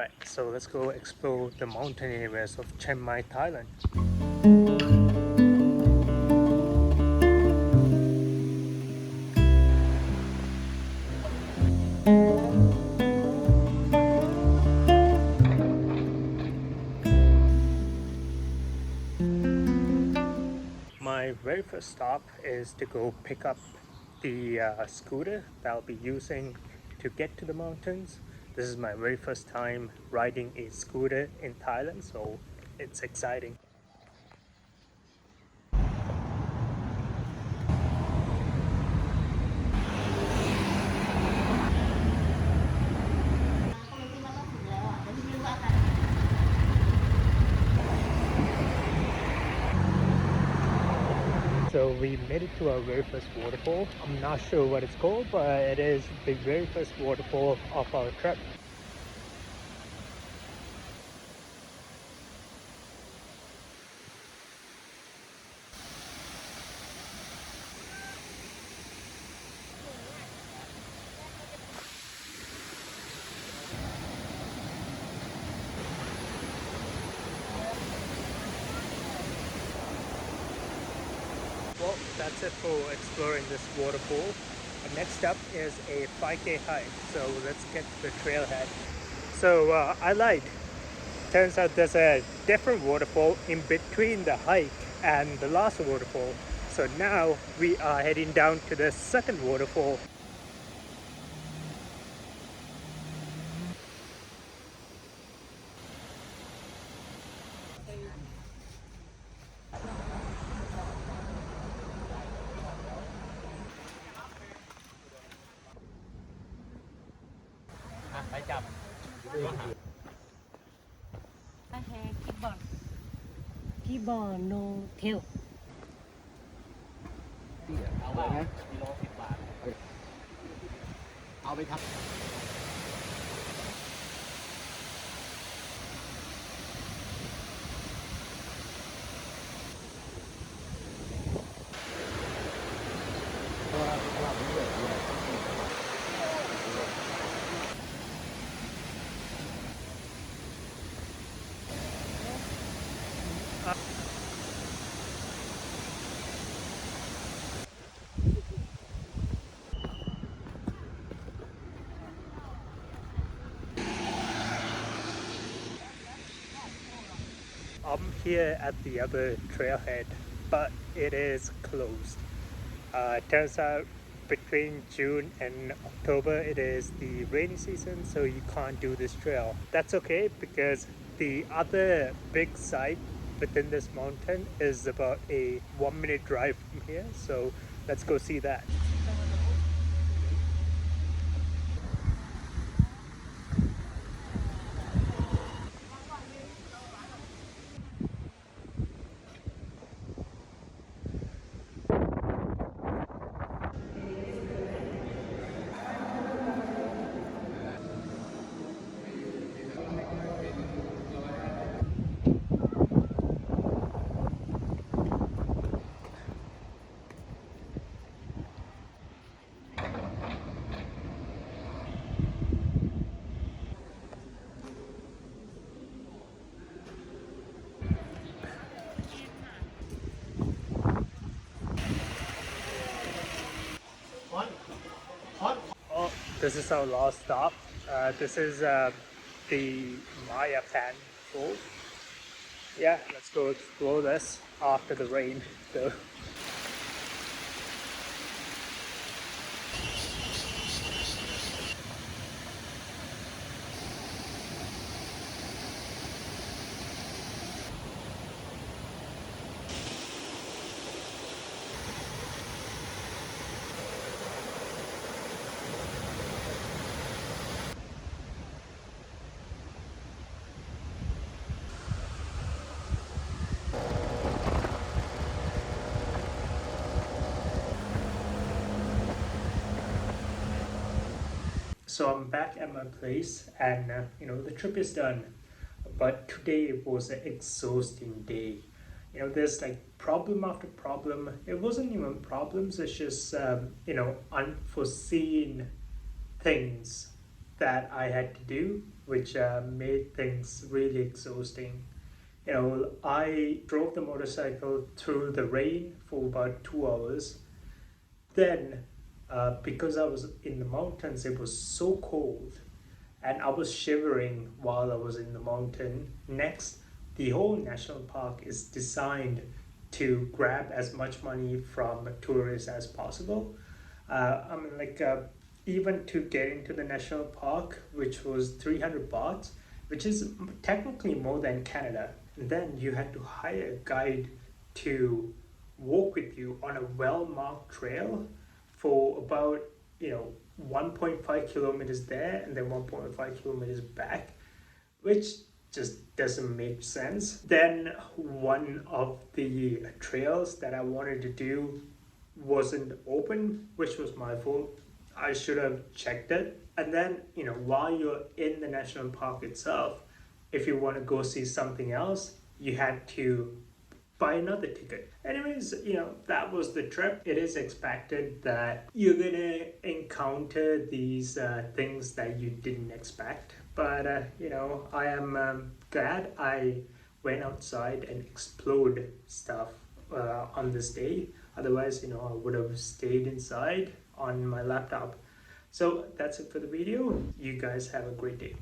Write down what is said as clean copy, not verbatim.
Alright, so let's go explore the mountain areas of Chiang Mai, Thailand. My very first stop is to go pick up the scooter that I'll be using to get to the mountains. This is my very first time riding a scooter in Thailand, so it's exciting. So we made it to our very first waterfall. I'm not sure what it's called, but it is the very first waterfall of our trip. Well, that's it for exploring this waterfall. And next up is a 5K hike, so let's get to the trailhead. So I lied. Turns out there's a different waterfall in between the hike and the last waterfall. So now we are heading down to the second waterfall. Keyboard no tail. เอาไปไหมกิโล10 บาทเอาไปทำ I'm here at the other trailhead, but it is closed. Turns out between June and October it is the rainy season, so you can't do this trail. That's okay because the other big site within this mountain is about a 1-minute drive from here, so let's go see that. Oh, this is our last stop. This is the Maya Pan Falls. Yeah, let's go explore this after the rain. So. So I'm back at my place and the trip is done, but today was an exhausting day. There's like problem after problem. It wasn't even problems, it's just unforeseen things that I had to do which made things really exhausting. I drove the motorcycle through the rain for about 2 hours. Then, because I was in the mountains, it was so cold and I was shivering while I was in the mountain. Next, the whole national park is designed to grab as much money from tourists as possible. Even to get into the national park, which was 300 bahts, which is technically more than Canada. And then you had to hire a guide to walk with you on a well-marked trail for about 1.5 kilometers there and then 1.5 kilometers back, which just doesn't make sense. Then one of the trails that I wanted to do wasn't open, which was my fault. I should have checked it. And then, while you're in the national park itself, if you want to go see something else, you had to buy another ticket. Anyways, that was the trip. It is expected that you're gonna encounter these things that you didn't expect. But, I am glad I went outside and explored stuff on this day. Otherwise, I would have stayed inside on my laptop. So that's it for the video. You guys have a great day.